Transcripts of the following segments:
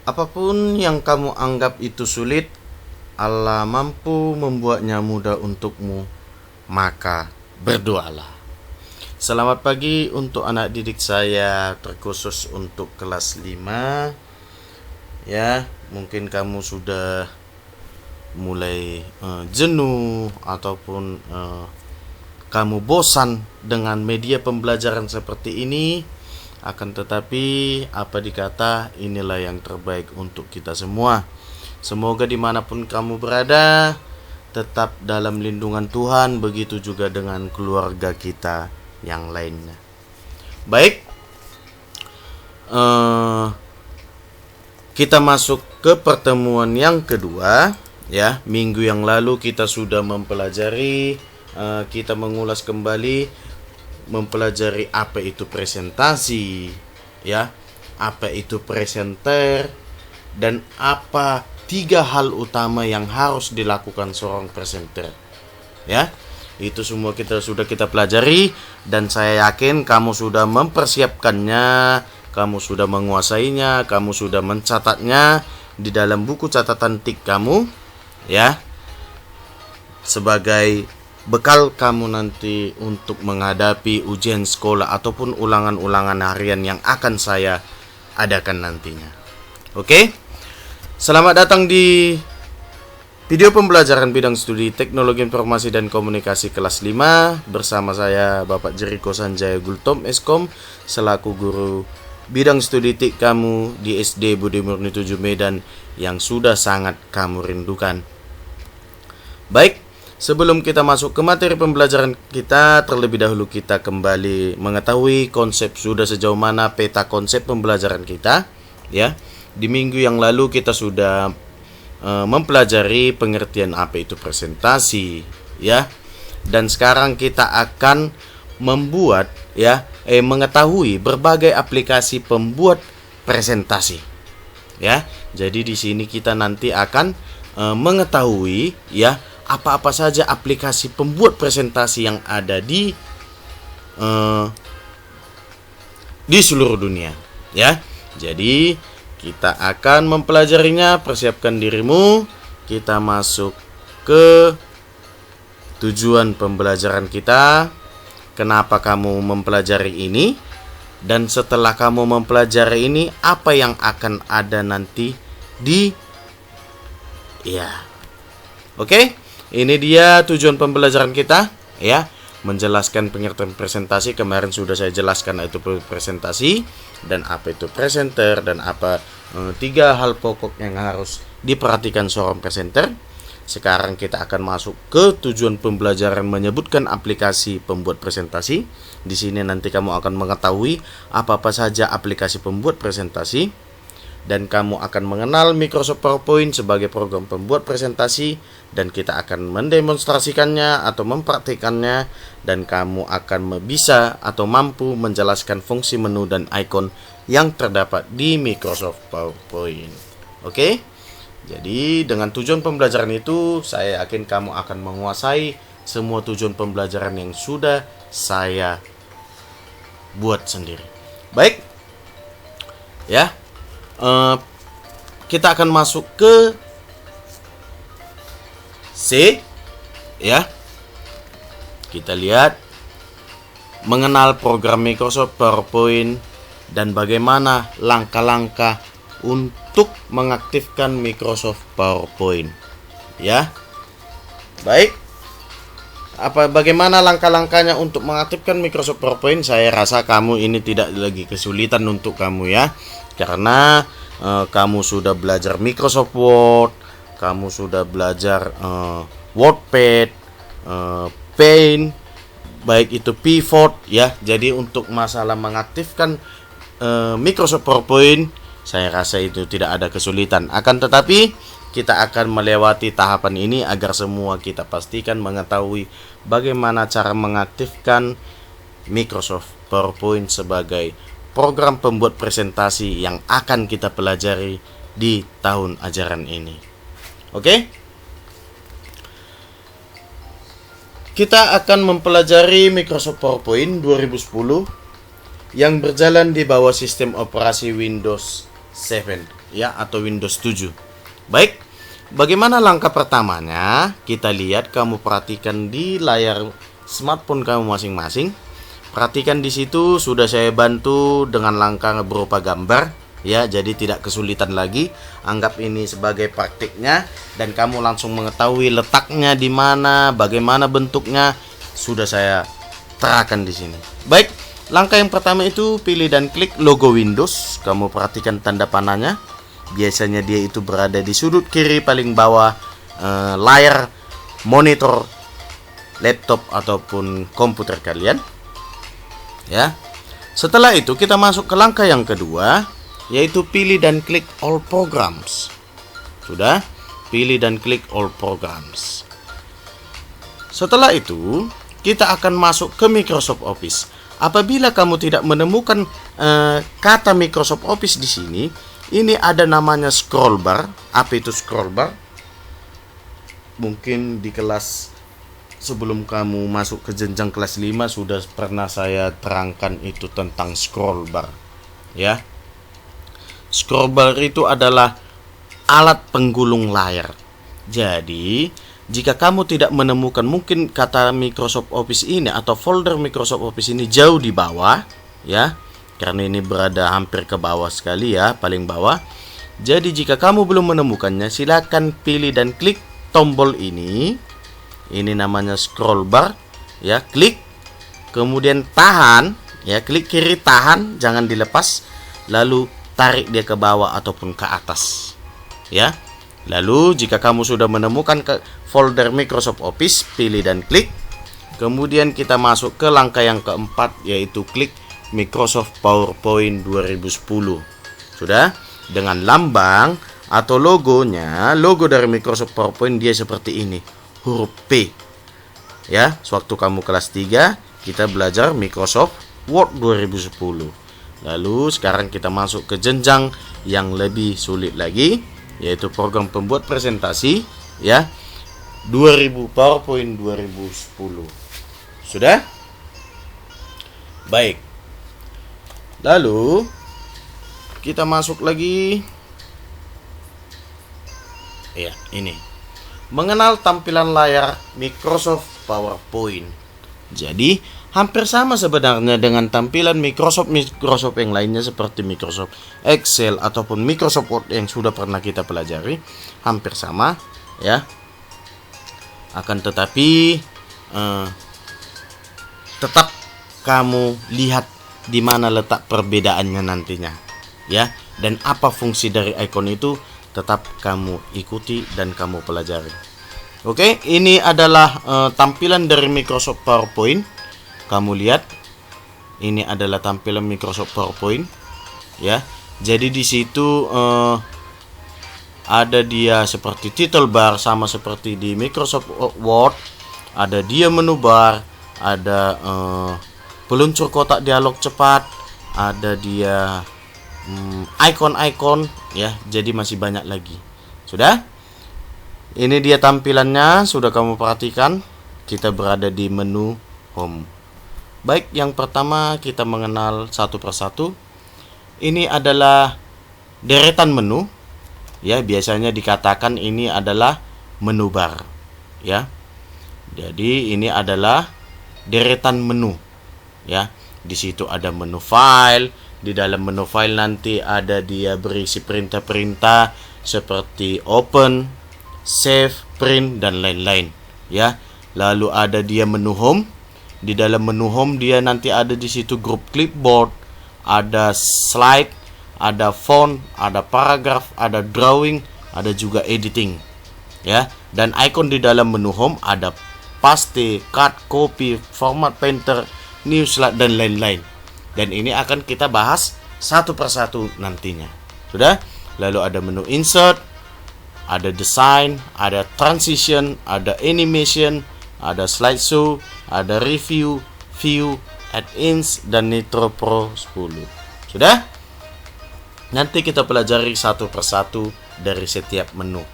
Apapun yang kamu anggap itu sulit, Allah mampu membuatnya mudah untukmu, maka berdoalah. Selamat pagi untuk anak didik saya, terkhusus untuk kelas 5. Ya, mungkin kamu sudah mulai jenuh ataupun kamu bosan dengan media pembelajaran seperti ini. Akan tetapi apa dikata, inilah yang terbaik untuk kita semua. Semoga dimanapun kamu berada tetap dalam lindungan Tuhan, begitu juga dengan keluarga kita yang lainnya. Baik, kita masuk ke pertemuan yang kedua. Ya, minggu yang lalu kita sudah mempelajari, kita mengulas kembali mempelajari apa itu presentasi, ya, apa itu presenter, dan apa 3 hal utama yang harus dilakukan seorang presenter. Ya, itu semua sudah kita pelajari, dan saya yakin kamu sudah mempersiapkannya, kamu sudah menguasainya, kamu sudah mencatatnya di dalam buku catatan tik kamu, ya, sebagai bekal kamu nanti untuk menghadapi ujian sekolah ataupun ulangan-ulangan harian yang akan saya adakan nantinya. Oke? Selamat datang di video pembelajaran bidang studi Teknologi Informasi dan Komunikasi kelas 5 bersama saya Bapak Jeriko Sanjaya Gultom Eskom selaku guru bidang studi TIK kamu di SD Budi Murni 7 Medan yang sudah sangat kamu rindukan. Baik, sebelum kita masuk ke materi pembelajaran kita, terlebih dahulu kita kembali mengetahui konsep sudah sejauh mana peta konsep pembelajaran kita. Ya, di minggu yang lalu kita sudah mempelajari pengertian apa itu presentasi, ya. Dan sekarang kita akan membuat, mengetahui berbagai aplikasi pembuat presentasi. Ya, jadi di sini kita nanti akan mengetahui, ya, apa-apa saja aplikasi pembuat presentasi yang ada di seluruh dunia, ya. Jadi kita akan mempelajarinya. Persiapkan dirimu. Kita masuk ke tujuan pembelajaran kita. Kenapa kamu mempelajari ini? Dan setelah kamu mempelajari ini, apa yang akan ada nanti di Oke? Ini dia tujuan pembelajaran kita, ya. Menjelaskan pengertian presentasi. Kemarin sudah saya jelaskan itu presentasi dan apa itu presenter dan apa 3 hal pokok yang harus diperhatikan seorang presenter. Sekarang kita akan masuk ke tujuan pembelajaran menyebutkan aplikasi pembuat presentasi. Di sini nanti kamu akan mengetahui apa-apa saja aplikasi pembuat presentasi, dan kamu akan mengenal Microsoft PowerPoint sebagai program pembuat presentasi, dan kita akan mendemonstrasikannya atau mempraktikkannya, dan kamu akan bisa atau mampu menjelaskan fungsi menu dan icon yang terdapat di Microsoft PowerPoint. Oke? Jadi dengan tujuan pembelajaran itu, saya yakin kamu akan menguasai semua tujuan pembelajaran yang sudah saya buat sendiri. Baik? Ya. Kita akan masuk ke C, ya. Kita lihat mengenal program Microsoft PowerPoint dan bagaimana langkah-langkah untuk mengaktifkan Microsoft PowerPoint, ya. Baik. Bagaimana langkah-langkahnya untuk mengaktifkan Microsoft PowerPoint? Saya rasa kamu ini tidak lagi kesulitan untuk kamu, ya. Karena kamu sudah belajar Microsoft Word, kamu sudah belajar WordPad, Paint, baik itu Pivot, ya. Jadi untuk masalah mengaktifkan Microsoft PowerPoint, saya rasa itu tidak ada kesulitan. Akan tetapi kita akan melewati tahapan ini agar semua kita pastikan mengetahui bagaimana cara mengaktifkan Microsoft PowerPoint sebagai program pembuat presentasi yang akan kita pelajari di tahun ajaran ini. Oke? Kita akan mempelajari Microsoft PowerPoint 2010 yang berjalan di bawah sistem operasi Windows 7. ya, atau Windows 7. Baik, bagaimana langkah pertamanya? Kita lihat, kamu perhatikan di layar smartphone kamu masing-masing. Perhatikan di situ sudah saya bantu dengan langkah berupa gambar, ya, jadi tidak kesulitan lagi. Anggap ini sebagai praktiknya dan kamu langsung mengetahui letaknya di mana, bagaimana bentuknya, sudah saya terangkan di sini. Baik, langkah yang pertama itu pilih dan klik logo Windows. Kamu perhatikan tanda panahnya. Biasanya dia itu berada di sudut kiri paling bawah layar monitor laptop ataupun komputer kalian. Ya. Setelah itu kita masuk ke langkah yang kedua, yaitu pilih dan klik all programs. Sudah? Pilih dan klik all programs. Setelah itu, kita akan masuk ke Microsoft Office. Apabila kamu tidak menemukan kata Microsoft Office di sini, ini ada namanya scroll bar. Apa itu scroll bar? Mungkin di kelas sebelum kamu masuk ke jenjang kelas 5 sudah pernah saya terangkan itu tentang scroll bar, ya. Scroll bar itu adalah alat penggulung layar. Jadi, jika kamu tidak menemukan mungkin kata Microsoft Office ini atau folder Microsoft Office ini jauh di bawah, ya, karena ini berada hampir ke bawah sekali, ya, paling bawah. Jadi jika kamu belum menemukannya, silakan pilih dan klik tombol ini. Ini namanya scroll bar, ya, klik, kemudian tahan, ya, klik kiri tahan, jangan dilepas, lalu tarik dia ke bawah ataupun ke atas, ya. Lalu jika kamu sudah menemukan folder Microsoft Office, pilih dan klik. Kemudian kita masuk ke langkah yang keempat, yaitu klik Microsoft PowerPoint 2010. Sudah? Dengan lambang atau logonya, logo dari Microsoft PowerPoint dia seperti ini, huruf P. Ya, sewaktu kamu kelas 3, kita belajar Microsoft Word 2010. Lalu sekarang kita masuk ke jenjang yang lebih sulit lagi, yaitu program pembuat presentasi, ya. 2000 PowerPoint 2010. Sudah? Baik. Lalu kita masuk lagi. Ya, ini. Mengenal tampilan layar Microsoft PowerPoint. Jadi, hampir sama sebenarnya dengan tampilan Microsoft yang lainnya seperti Microsoft Excel ataupun Microsoft Word yang sudah pernah kita pelajari. Hampir sama, ya. Akan tetapi tetap kamu lihat di mana letak perbedaannya nantinya, ya, dan apa fungsi dari icon itu tetap kamu ikuti dan kamu pelajari. Oke, ini adalah tampilan dari Microsoft PowerPoint. Kamu lihat, ini adalah tampilan Microsoft PowerPoint, ya. Jadi di situ ada dia seperti title bar sama seperti di Microsoft Word. Ada dia menu bar, ada peluncur kotak dialog cepat, ada dia icon-icon, ya. Jadi masih banyak lagi. Sudah? Ini dia tampilannya, sudah kamu perhatikan. Kita berada di menu home. Baik, yang pertama kita mengenal satu persatu. Ini adalah deretan menu, ya. Biasanya dikatakan ini adalah menu bar, ya. Jadi ini adalah deretan menu, ya. Di situ ada menu file. Di dalam menu file nanti ada dia berisi perintah-perintah seperti open, save, print, dan lain-lain, ya. Lalu ada dia menu home. Di dalam menu home dia nanti ada di situ grup clipboard, ada slide, ada font, ada paragraf, ada drawing, ada juga editing, ya. Dan icon di dalam menu home ada paste, cut, copy, format painter, new slide, dan lain-lain. Dan ini akan kita bahas satu persatu nantinya. Sudah? Lalu ada menu insert, ada design, ada transition, ada animation, ada slideshow, ada review, view, add-ins, dan Nitro Pro 10. Sudah? Nanti kita pelajari satu persatu dari setiap menu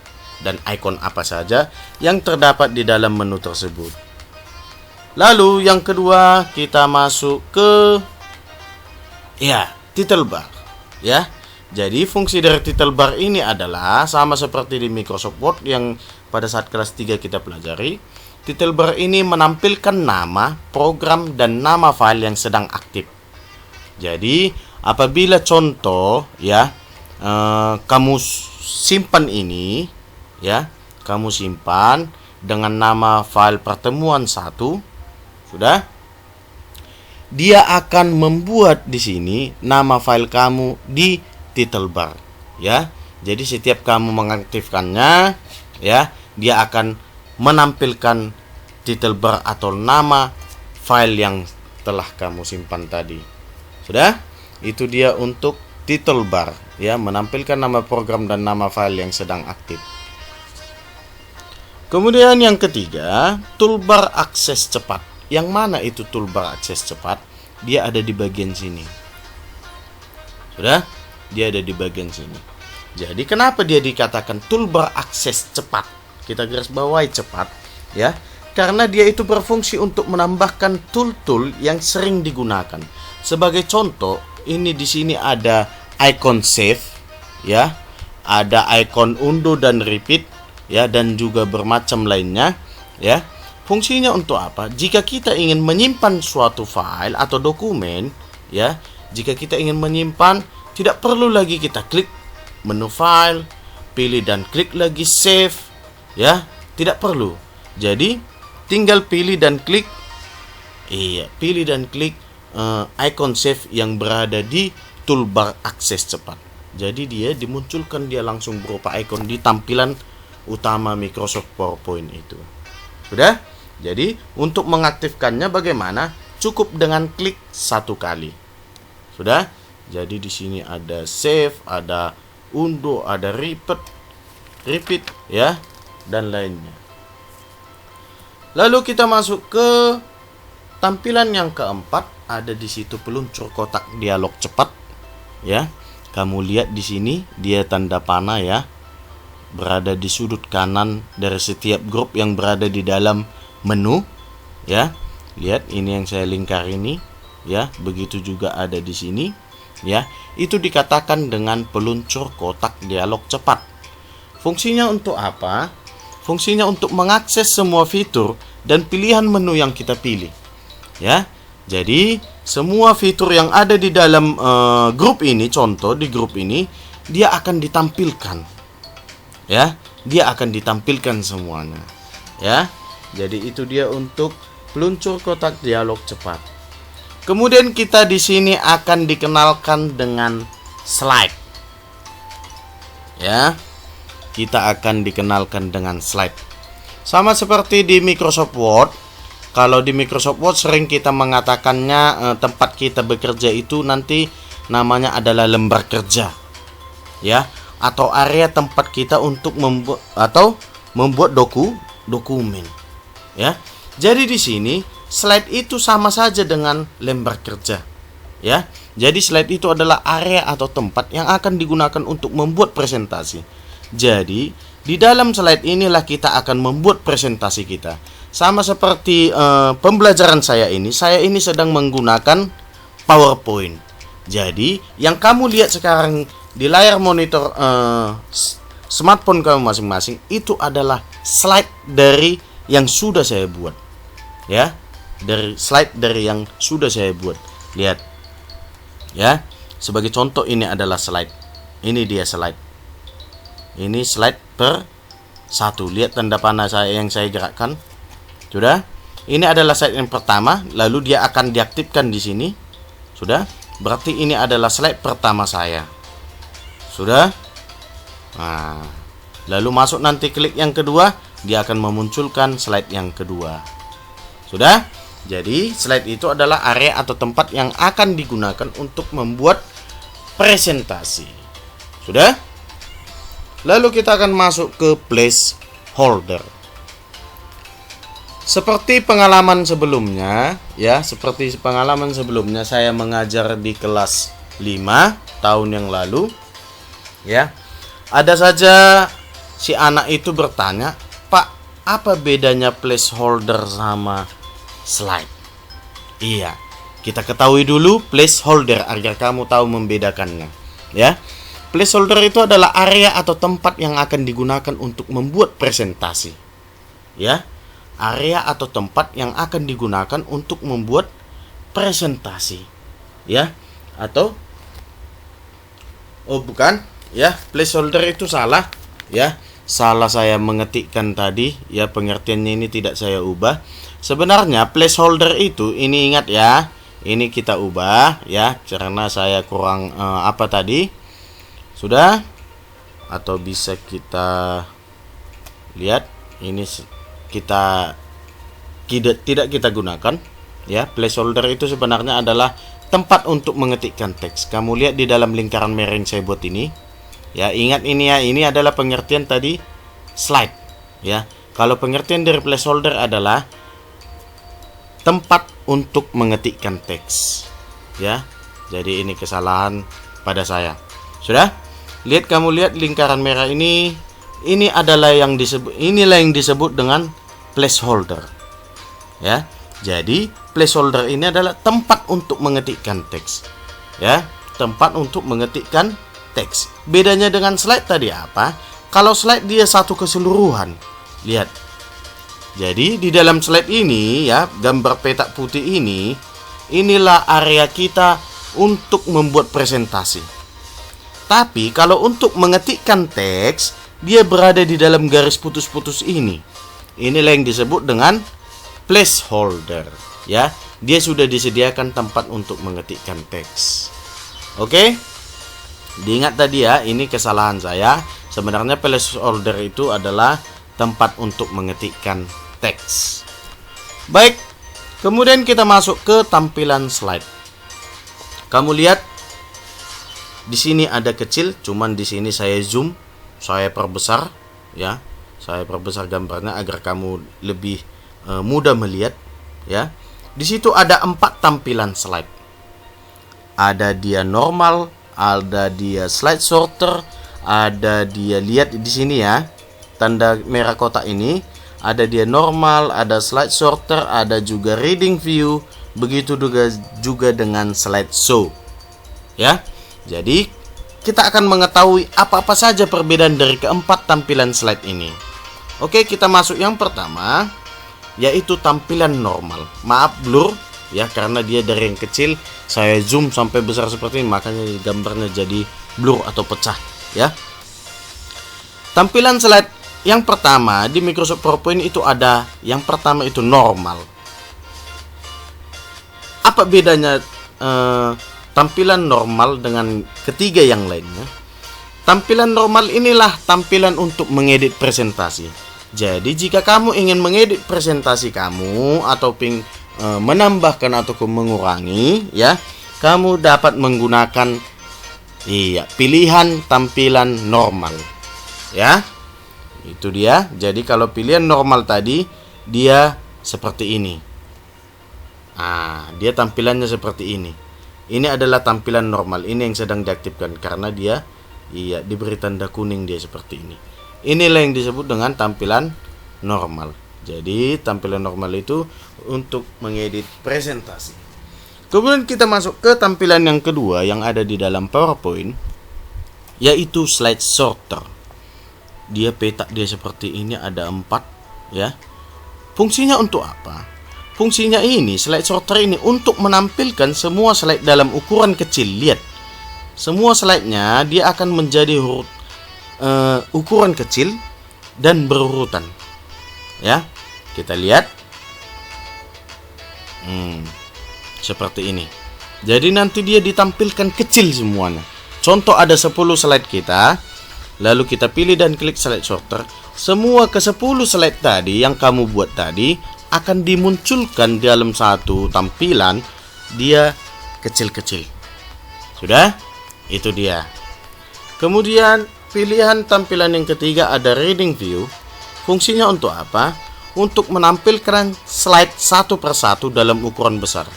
dan icon apa saja yang terdapat di dalam menu tersebut. Lalu yang kedua kita masuk ke, ya, title bar, ya. Jadi fungsi dari title bar ini adalah sama seperti di Microsoft Word yang pada saat kelas 3 kita pelajari. Title bar ini menampilkan nama, program, dan nama file yang sedang aktif. Jadi apabila contoh ya kamu simpan ini ya, kamu simpan dengan nama file pertemuan 1, sudah, dia akan membuat di sini nama file kamu di title bar ya. Jadi setiap kamu mengaktifkannya ya, dia akan menampilkan title bar atau nama file yang telah kamu simpan tadi. Sudah? Itu dia untuk title bar ya, menampilkan nama program dan nama file yang sedang aktif. Kemudian yang ketiga, toolbar akses cepat. Yang mana itu toolbar akses cepat? Dia ada di bagian sini. Sudah? Dia ada di bagian sini. Jadi kenapa dia dikatakan toolbar akses cepat? Kita garis bawahi cepat ya. Karena dia itu berfungsi untuk menambahkan tool-tool yang sering digunakan. Sebagai contoh, ini di sini ada icon save ya, ada icon undo dan repeat ya, dan juga bermacam lainnya ya. Fungsinya untuk apa? Jika kita ingin menyimpan suatu file atau dokumen ya, jika kita ingin menyimpan, tidak perlu lagi kita klik menu file, pilih dan klik lagi save ya, tidak perlu. Jadi tinggal pilih dan klik icon save yang berada di toolbar akses cepat. Jadi dia dimunculkan, dia langsung berupa icon di tampilan utama Microsoft PowerPoint itu. Sudah? Jadi untuk mengaktifkannya bagaimana? Cukup dengan klik satu kali. Sudah? Jadi di sini ada save, ada undo, ada repeat ya, dan lainnya. Lalu kita masuk ke tampilan yang keempat. Ada di situ peluncur kotak dialog cepat ya. Kamu lihat di sini dia tanda panah ya, berada di sudut kanan dari setiap grup yang berada di dalam menu ya. Lihat ini yang saya lingkar ini ya, begitu juga ada di sini ya. Itu dikatakan dengan peluncur kotak dialog cepat. Fungsinya untuk apa? Fungsinya untuk mengakses semua fitur dan pilihan menu yang kita pilih ya. Jadi semua fitur yang ada di dalam grup ini, contoh di grup ini, dia akan ditampilkan ya, dia akan ditampilkan semuanya ya. Jadi itu dia untuk peluncur kotak dialog cepat. Kemudian kita di sini akan dikenalkan dengan slide ya. Kita akan dikenalkan dengan slide. Sama seperti di Microsoft Word. Kalau di Microsoft Word sering kita mengatakannya tempat kita bekerja itu nanti namanya adalah lembar kerja ya, atau area tempat kita untuk membuat dokumen ya. Jadi di sini slide itu sama saja dengan lembar kerja ya. Jadi slide itu adalah area atau tempat yang akan digunakan untuk membuat presentasi. Jadi di dalam slide inilah kita akan membuat presentasi kita. Sama seperti pembelajaran saya ini sedang menggunakan PowerPoint. Jadi yang kamu lihat sekarang di layar monitor smartphone kamu masing-masing itu adalah slide dari yang sudah saya buat ya, dari slide dari yang sudah saya buat. Lihat ya, sebagai contoh ini adalah slide, ini dia slide, ini slide per 1. Lihat tanda panah saya yang saya gerakkan. Sudah? Ini adalah slide yang pertama, lalu dia akan diaktifkan di sini. Sudah? Berarti ini adalah slide pertama saya. Sudah? Nah, lalu masuk nanti klik yang kedua, dia akan memunculkan slide yang kedua. Sudah? Jadi, slide itu adalah area atau tempat yang akan digunakan untuk membuat presentasi. Sudah? Lalu kita akan masuk ke placeholder. Seperti pengalaman sebelumnya ya, saya mengajar di kelas 5 tahun yang lalu ya. Ada saja si anak itu bertanya, "Pak, apa bedanya placeholder sama slide?" Iya, kita ketahui dulu placeholder agar kamu tahu membedakannya ya. Placeholder itu adalah area atau tempat yang akan digunakan untuk membuat presentasi. Ya, area atau tempat yang akan digunakan untuk membuat presentasi. Ya, atau bukan, ya, placeholder itu salah, ya. Salah saya mengetikkan tadi, ya, pengertiannya ini tidak saya ubah. Sebenarnya placeholder itu, ini ingat ya, ini kita ubah ya, karena saya kurang apa tadi? Sudah? Atau bisa kita lihat, ini kita tidak kita gunakan ya. Placeholder itu sebenarnya adalah tempat untuk mengetikkan teks. Kamu lihat di dalam lingkaran merah yang saya buat ini. Ya, ingat ini ya, ini adalah pengertian tadi slide ya. Kalau pengertian dari placeholder adalah tempat untuk mengetikkan teks ya. Jadi ini kesalahan pada saya. Sudah? Lihat, kamu lihat lingkaran merah ini adalah yang disebut, inilah yang disebut dengan placeholder. Ya. Jadi, placeholder ini adalah tempat untuk mengetikkan teks. Ya, tempat untuk mengetikkan teks. Bedanya dengan slide tadi apa? Kalau slide dia satu keseluruhan. Lihat. Jadi, di dalam slide ini ya, gambar petak putih ini, inilah area kita untuk membuat presentasi. Tapi kalau untuk mengetikkan teks, dia berada di dalam garis putus-putus ini. Inilah yang disebut dengan placeholder, ya. Dia sudah disediakan tempat untuk mengetikkan teks. Oke? Diingat tadi ya, ini kesalahan saya. Sebenarnya placeholder itu adalah tempat untuk mengetikkan teks. Baik. Kemudian kita masuk ke tampilan slide. Kamu lihat di sini ada kecil, cuman di sini saya zoom, saya perbesar ya. Saya perbesar gambarnya agar kamu lebih mudah melihat ya. Di situ ada 4 tampilan slide. Ada dia normal, ada dia slide sorter, ada dia, lihat di sini ya. Tanda merah kotak ini, ada dia normal, ada slide sorter, ada juga reading view, begitu juga dengan slide show. Ya. Jadi, kita akan mengetahui apa-apa saja perbedaan dari keempat tampilan slide ini. Oke, kita masuk yang pertama, yaitu tampilan normal. Maaf blur, ya, karena dia dari yang kecil, saya zoom sampai besar seperti ini, makanya gambarnya jadi blur atau pecah, ya. Tampilan slide yang pertama di Microsoft PowerPoint itu ada, yang pertama itu normal. Apa bedanya tampilan normal dengan ketiga yang lainnya? Tampilan normal inilah tampilan untuk mengedit presentasi. Jadi jika kamu ingin mengedit presentasi kamu atau menambahkan atau mengurangi ya, kamu dapat menggunakan pilihan tampilan normal. Ya. Itu dia. Jadi kalau pilihan normal tadi dia seperti ini. Dia tampilannya seperti ini. Ini adalah tampilan normal. Ini yang sedang diaktifkan karena dia diberi tanda kuning, dia seperti ini. Inilah yang disebut dengan tampilan normal. Jadi tampilan normal itu untuk mengedit presentasi. Kemudian kita masuk ke tampilan yang kedua yang ada di dalam PowerPoint, yaitu slide sorter. Dia petak dia seperti ini, ada 4 ya. Fungsinya untuk apa? Fungsinya ini, slide sorter ini untuk menampilkan semua slide dalam ukuran kecil. Lihat, semua slide-nya dia akan menjadi ukuran kecil dan berurutan. Ya, kita lihat. Seperti ini. Jadi nanti dia ditampilkan kecil semuanya. Contoh ada 10 slide kita, lalu kita pilih dan klik slide sorter. Semua ke 10 slide tadi yang kamu buat tadi akan dimunculkan dalam satu tampilan, dia kecil-kecil. Sudah? Itu dia. Kemudian pilihan tampilan yang ketiga ada reading view. Fungsinya untuk apa? Untuk menampilkan slide satu persatu dalam ukuran besar.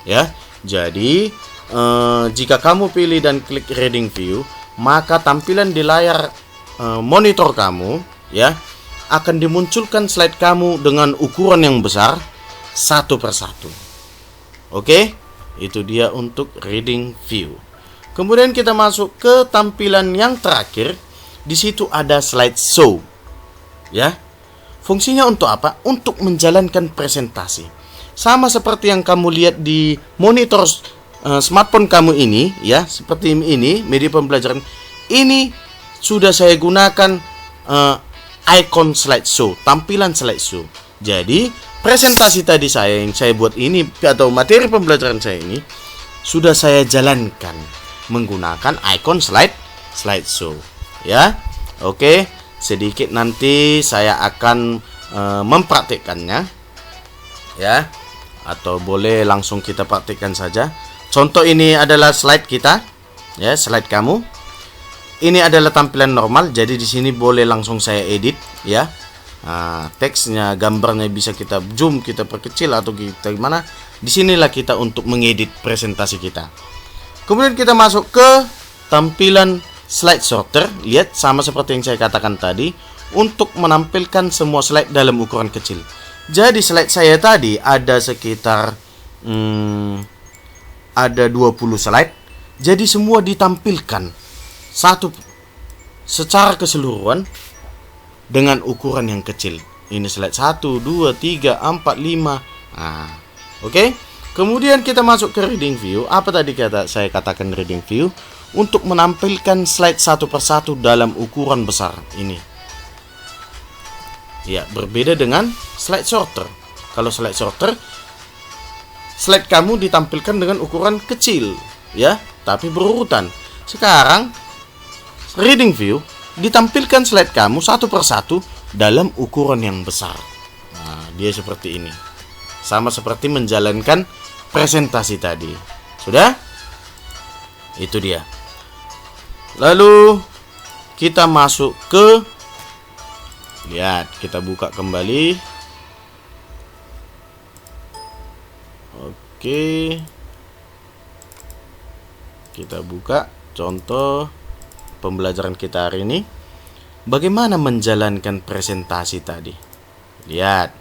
Ya. Jadi jika kamu pilih dan klik reading view, maka tampilan di layar monitor kamu ya akan dimunculkan slide kamu dengan ukuran yang besar satu persatu. Oke, itu dia untuk reading view. Kemudian kita masuk ke tampilan yang terakhir. Di situ ada slideshow. Ya. Fungsinya untuk apa? Untuk menjalankan presentasi. Sama seperti yang kamu lihat di monitor smartphone kamu ini, ya, seperti ini, media pembelajaran. Ini sudah saya gunakan icon slideshow, tampilan slideshow. Jadi, presentasi tadi yang saya buat ini atau materi pembelajaran saya ini sudah saya jalankan menggunakan icon slideshow, ya. Oke, sedikit nanti saya akan mempraktikkannya, ya. Atau boleh langsung kita praktikkan saja. Contoh ini adalah slide kita, ya, slide kamu. Ini adalah tampilan normal, jadi di sini boleh langsung saya edit, ya. Nah, teksnya, gambarnya bisa kita zoom, kita perkecil atau kita gimana. Disinilah kita untuk mengedit presentasi kita. Kemudian kita masuk ke tampilan slide sorter. Lihat, sama seperti yang saya katakan tadi, untuk menampilkan semua slide dalam ukuran kecil. Jadi slide saya tadi ada sekitar ada 20 slide. Jadi semua ditampilkan satu secara keseluruhan dengan ukuran yang kecil. Ini slide 1, 2, 3, 4, 5. Nah, oke. Kemudian kita masuk ke reading view. Apa tadi saya katakan reading view? Untuk menampilkan slide satu persatu dalam ukuran besar ini. Ya, berbeda dengan slide sorter. Kalau slide sorter, slide kamu ditampilkan dengan ukuran kecil, ya, tapi berurutan. Sekarang reading view ditampilkan slide kamu satu persatu dalam ukuran yang besar. Nah, dia seperti ini. Sama seperti menjalankan presentasi tadi. Sudah? Itu dia. Lalu kita masuk ke, lihat, kita buka kembali. Oke. Kita buka contoh pembelajaran kita hari ini. Bagaimana menjalankan presentasi tadi? Lihat.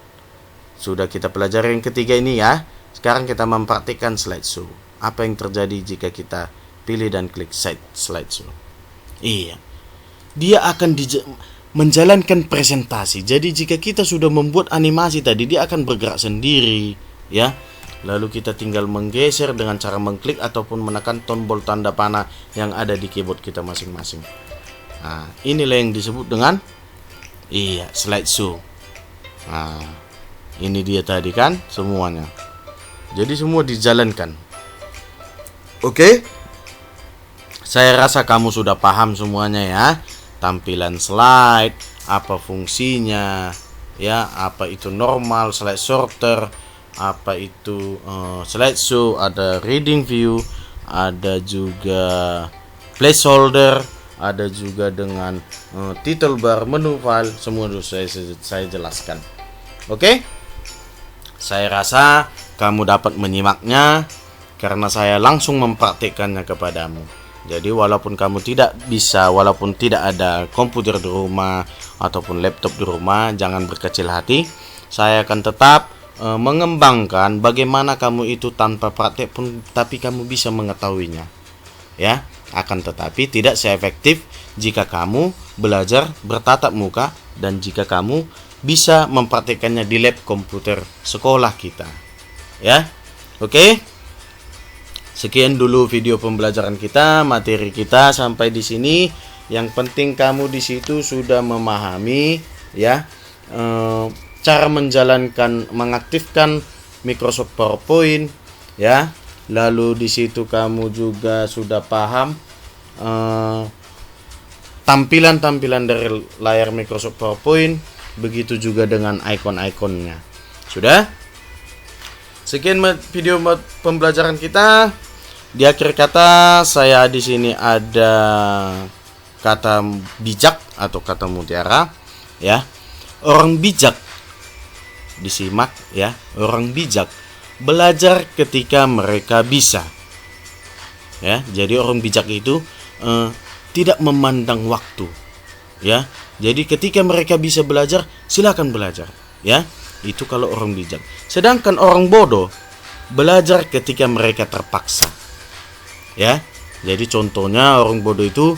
Sudah kita pelajari yang ketiga ini, ya. Sekarang kita mempraktikkan slideshow. Apa yang terjadi jika kita pilih dan klik slideshow? Iya. Dia akan menjalankan presentasi. Jadi jika kita sudah membuat animasi tadi, dia akan bergerak sendiri, ya. Lalu kita tinggal menggeser dengan cara mengklik ataupun menekan tombol tanda panah yang ada di keyboard kita masing-masing. Nah, inilah yang disebut dengan slideshow. Nah, ini dia tadi kan semuanya. Jadi semua dijalankan. Oke? Saya rasa kamu sudah paham semuanya, ya. Tampilan slide, apa fungsinya, ya, apa itu normal, slide sorter, apa itu slideshow, ada reading view, ada juga placeholder, ada juga dengan title bar, menu file, semua saya jelaskan. Oke? Saya rasa kamu dapat menyimaknya karena saya langsung mempraktikkannya kepadamu. Jadi walaupun kamu walaupun tidak ada komputer di rumah ataupun laptop di rumah, jangan berkecil hati. Saya akan tetap mengembangkan bagaimana kamu itu tanpa praktek pun tapi kamu bisa mengetahuinya. Ya, akan tetapi tidak seefektif jika kamu belajar bertatap muka dan jika kamu bisa mempraktikkannya di lab komputer sekolah kita. Ya. Oke. Sekian dulu video pembelajaran kita, materi kita sampai di sini. Yang penting kamu di situ sudah memahami, ya, cara mengaktifkan Microsoft PowerPoint, ya. Lalu di situ kamu juga sudah paham tampilan-tampilan dari layar Microsoft PowerPoint, begitu juga dengan icon-iconnya. Sudah? Sekian video pembelajaran kita. Di akhir kata saya di sini ada kata bijak atau kata mutiara, ya. Orang bijak, disimak, ya. Orang bijak belajar ketika mereka bisa. Ya, jadi orang bijak itu tidak memandang waktu, ya. Jadi ketika mereka bisa belajar, silakan belajar, ya. Itu kalau orang bijak. Sedangkan orang bodoh belajar ketika mereka terpaksa. Ya, Jadi contohnya orang bodoh itu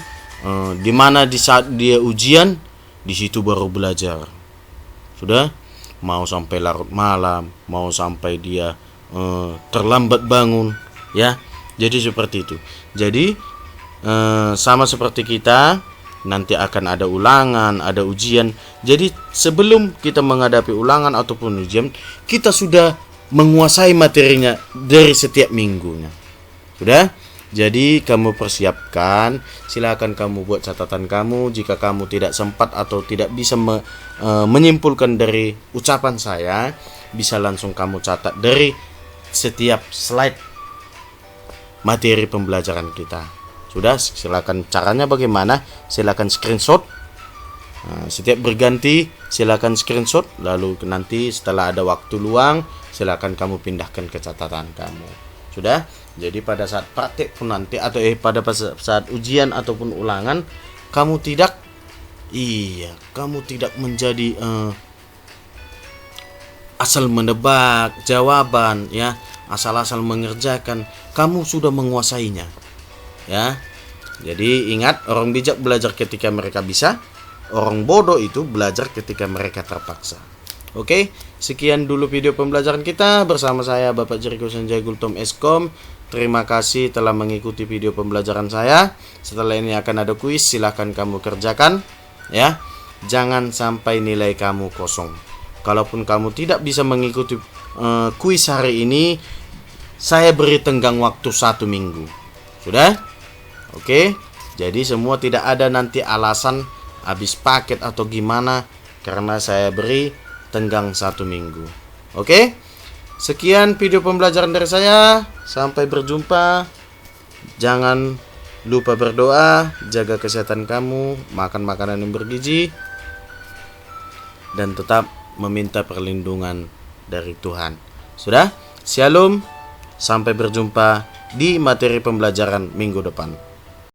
di mana di saat dia ujian, di situ baru belajar. Sudah, mau sampai larut malam, mau sampai dia terlambat bangun, ya. Jadi seperti itu. Jadi sama seperti kita, nanti akan ada ulangan, ada ujian. Jadi sebelum kita menghadapi ulangan ataupun ujian, kita sudah menguasai materinya dari setiap minggunya. Sudah? Jadi kamu persiapkan, silakan kamu buat catatan kamu. Jika kamu tidak sempat atau tidak bisa menyimpulkan dari ucapan saya, bisa langsung kamu catat dari setiap slide materi pembelajaran kita. Sudah, silakan caranya bagaimana? Silakan screenshot. Setiap berganti silakan screenshot, lalu nanti setelah ada waktu luang silakan kamu pindahkan ke catatan kamu. Sudah? Jadi pada saat praktek pun nanti atau pada saat ujian ataupun ulangan kamu tidak menjadi asal menebak jawaban, ya, asal-asal mengerjakan. Kamu sudah menguasainya. Ya, jadi ingat, orang bijak belajar ketika mereka bisa, orang bodoh itu belajar ketika mereka terpaksa. Oke, sekian dulu video pembelajaran kita bersama saya Bapak Jericho Sanjay Gultom Eskom. Terima kasih telah mengikuti video pembelajaran saya. Setelah ini akan ada kuis, silahkan kamu kerjakan, ya. Jangan sampai nilai kamu kosong. Kalaupun kamu tidak bisa mengikuti kuis hari ini, saya beri tenggang waktu 1 minggu. Sudah? Oke, jadi semua tidak ada nanti alasan habis paket atau gimana, karena saya beri tenggang 1 minggu. Oke, sekian video pembelajaran dari saya. Sampai berjumpa. Jangan lupa berdoa, jaga kesehatan kamu, makan makanan yang bergizi, dan tetap meminta perlindungan dari Tuhan. Sudah? Shalom. Sampai berjumpa di materi pembelajaran minggu depan.